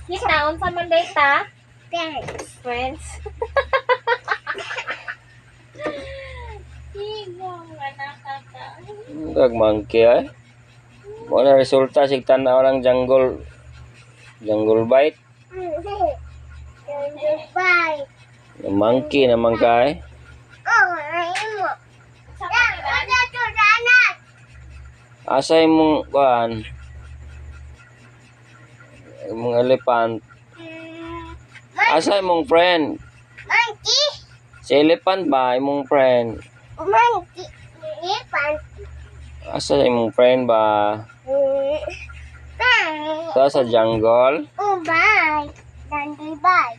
Kita, unsa man data? Friends. Friends. Tigong anak ka. Gag monkey ay. Wala resulta sig tanaw lang jungle bite. Bye. Yung monkey naman kay. Oh, ayun mo. Ada tudanan. Asa imong kuan? Imong elephant. Asa imong friend? Monkey. Si elephant ba imong friend? Monkey. Elephant. Asa imong friend ba? Bye. Ta sa jungle? Oh, bye. Dandy bye.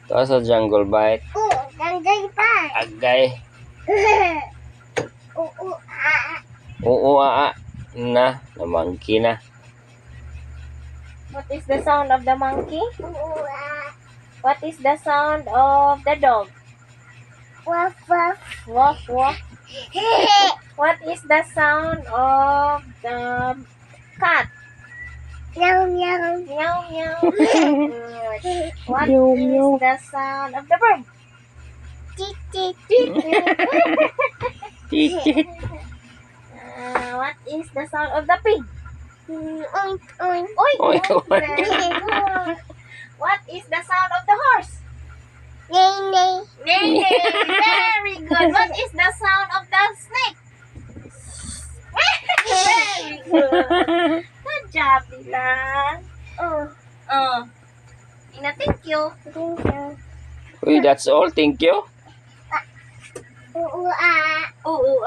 Ta sa jungle bite. Oh, dandy bye. Agay. Oh, ah. Oo na monkey na. What is the sound of the monkey? Oh, ah. What is the sound of the dog? Woof, woof. Walk, walk. What is the sound of the cat? Meow, meow. Meow, meow. Good. What is the sound of the bird? Tick, tick. Titit. What is the sound of the pig? Oink, oink. Oy! Oy, oy. Very good. What is the sound of the horse? Nay, nay. Neigh, neigh. Very good. What is the sound of the snake? Very good. Good job, Dylan. Oh, Oh. Ina, thank you. thank you. Uy, that's all. Thank you. Oh, ah. Oo,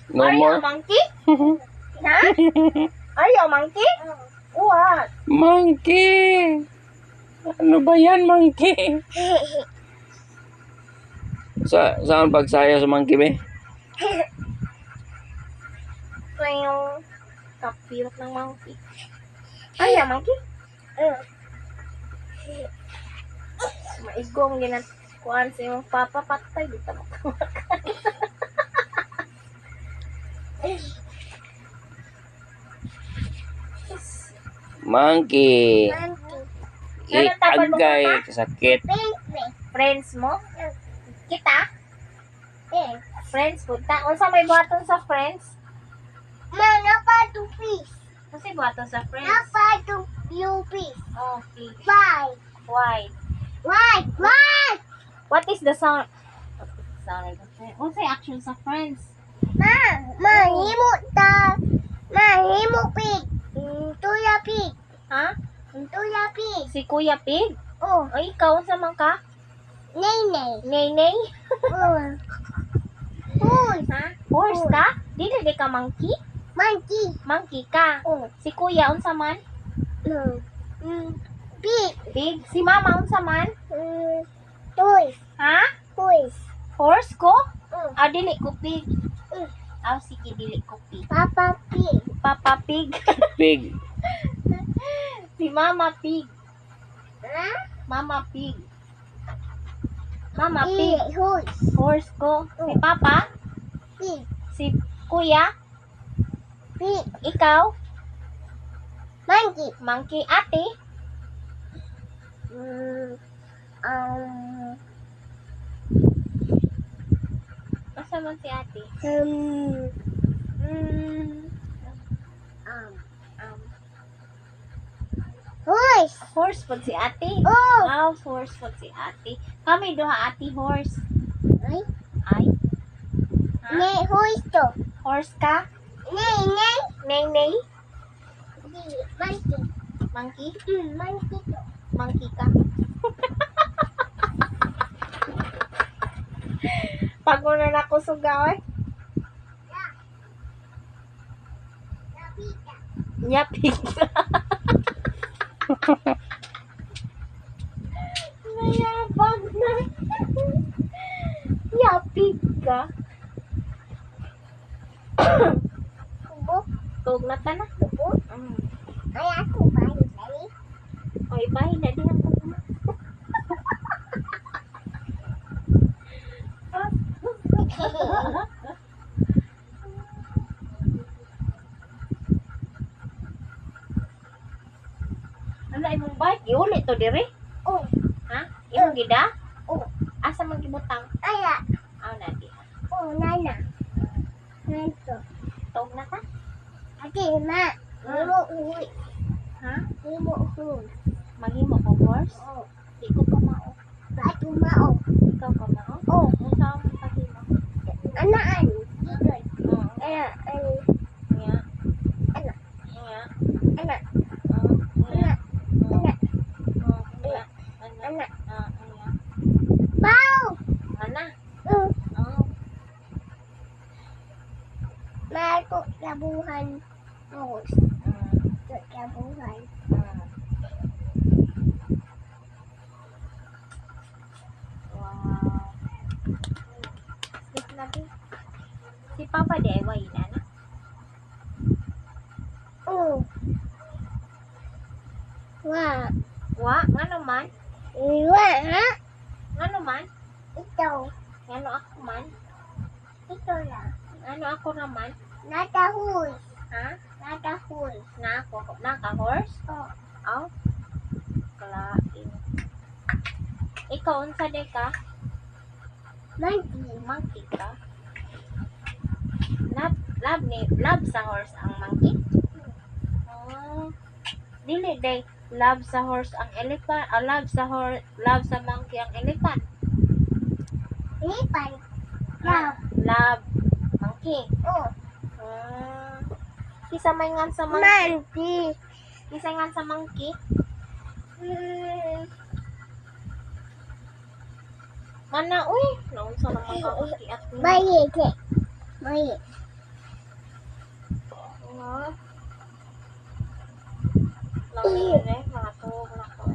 No Are you more. a monkey? Ha? Are you a monkey? What? Monkey. Ano ba yan, monkey? Saan pagsayaw sa monkey, be? Ito yung kapilot ng monkey. Are you a monkey? Maigong ginatkuhan sa iyong papapatay. Dito mo Monkey. Monkey. Agay. Sakit. Pink, pink. Friends mo? Kita? Pink. Friends punta. Unsa may buhaton sa friends? Napatupis. Kasi buhaton sa friends. Napatupis. Okay. Bye. White. White, white. What is the sound? What is the sound of the friends? Unsay action sa friends? Mahimot ta. Mahimot pig. Tuya pig. Ha? Tuya pig. Si Kuya Pig? Oh, O ikaw, unsa man ka? nay, nay. Nay-nay? Oh. Uy, Ha? Horse ka? Dili di ka monkey? monkey. Monkey ka. Oh. Si Kuya, unsa man? Pig. Pig. Si Mama, unsa man? Toys. Ha? Toys. Horse ko? Oh. Ah, dili ko pig. Mm. Ah, sige, dili ko pig. Papa pig. Papa Pig. Pig. Si Mama Pig. Ha? Mama Pig. Mama Pig. Horse. Horse ko. Si Papa? Pig. Si Kuya? Pig. Ikaw? Monkey. Monkey. Ate? Asa man si ate? Um, Horse. horse po si ate. Oh. Ah, horse po si ate. Kami duha ate horse. Ay. Ay. Ha? Nay, horse to. Horse ka? Nay, nay. Nay-nay? Di, monkey. Monkey? Monkey to. Monkey ka? Pag mo na ako sugawin. Napita. Yapig ka. Nayabag na. Yapig ka. Kubo. Tug na ta na. Kubo. Ay, ako ba? Dali. O, ibahin na din ang kubo. Ano imong bike? Iuli to diri? Oh. Ha? Imong gida? Oh. Asa man gibutang? Aya. Aw na di. Oh, nana. Nanto. Tog na ka? Ate, ma. Imo uwi. Ha? Imo uwi. Maghimo ko horse? Oh. Di ko pa mao. Batu mao. Ikaw pa mao? Oh. Unsa man paghimo? Anaan. Dito. Oo. Ana. Ana. Nya. Ana. Nya. Ana. Oo. Nya. Ana. Oo. Nya. Ana. Ana. Nya. Bao. Ana. Oh. Oo. Mato labuhan. Oh. Labuhan. Wow. Sleep na ba? Si Papa di ay way na na. Oh. Wa. Wa, nga naman? Wa, ha? Nga naman? Ito. Ano ako man? Ito lang. Ano ako naman? Natahoy. Ha? Natahoy. Na ako? Naka-horse? Oh. Aw? Kalain. Ikaw, unsa day ka? Monkey. Monkey ka? Love sa horse ang monkey? Oh. Dili day, love sa horse ang elephant, love sa monkey ang elephant. Lipan. Love monkey. Oh. Kisa may ngan sa monkey. Monkey. Kisa ngan sa monkey. Mana uy, naunsa naman ka at Bayi. Bayi. Langire, matog na ko.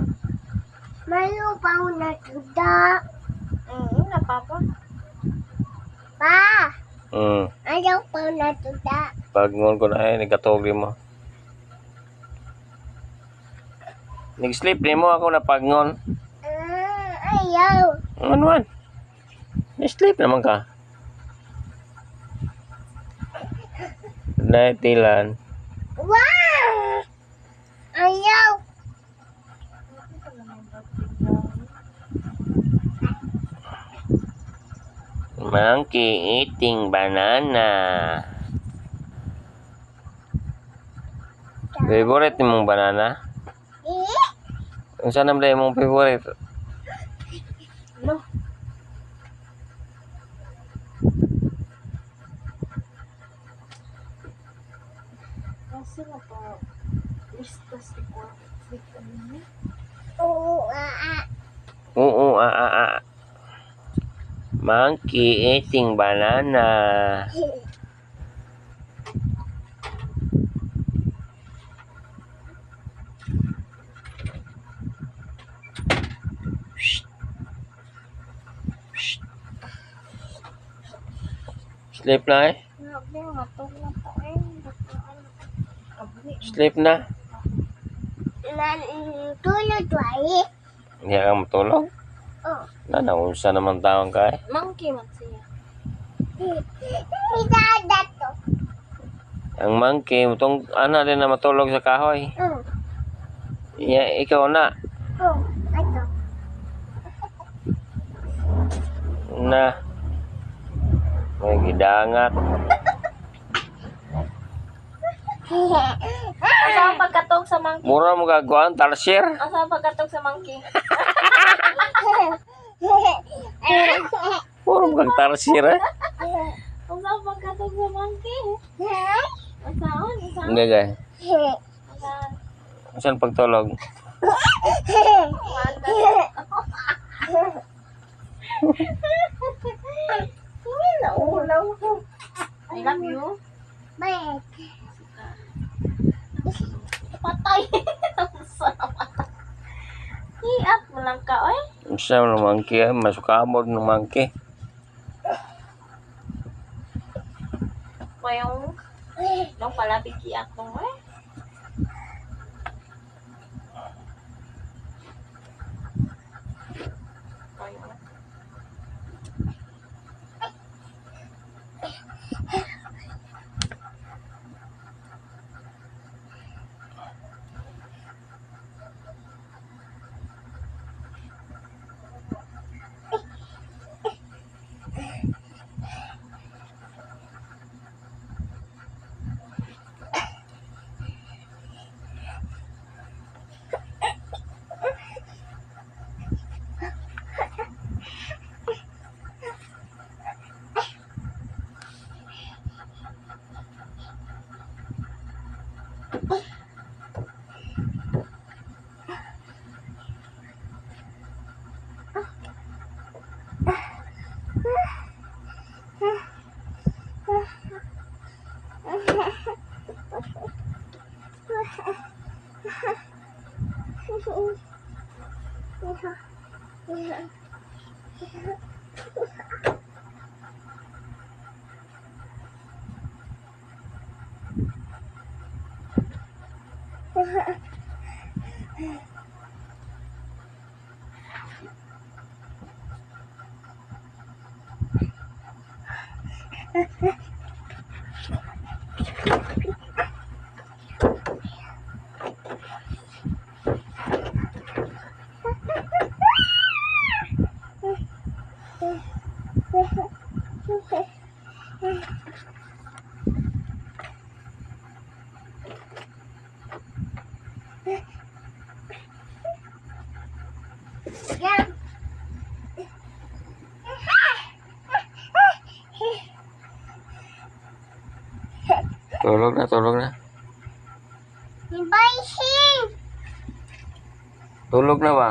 Mayo pa na tuda. Na papa. Pa. Hmm. Ayaw pa na tuda. Pagngon ko na ay nagkatog mo. Nag-sleep ni mo ako na pagngon. Ayaw. Ano man? Nag-sleep naman ka. Good night, Dylan. Wow. Ayaw. Monkey eating banana. Favorite mong banana? Ang saan naman mong favorite? No. Kasi na po. Listas ko. Oo. Oo, Monkey eating banana. Sleep na eh. Sleep na. Tulog tayo. Hindi ka matulog. Oh. Naunsa naman taong ka eh. Monkey man siya. Idada to. Ang monkey, itong ana din na matulog sa kahoy. Ikaw na. Oh. Ito. Na. May gidangat. Asa ang pagkatog sa monkey? Mura mo gagawin, talsir. Asa ang pagkatog sa monkey? Mura mo kag talsir eh. Asa ang pagkatog sa monkey? Asaon? Asaon? Hindi gay. Asaon? Saan pagtulog? Naulaw ko. I love you. Baik. Patay. Iat mo lang ka, oy. Isa ng monkey eh. Masukabot ng monkey. Mayong nung palabig iat mo, eh. Mayong. Yan. Tulog na, tulog na. Hibaising. Tulog na ba?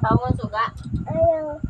Tawon suga. Ayaw.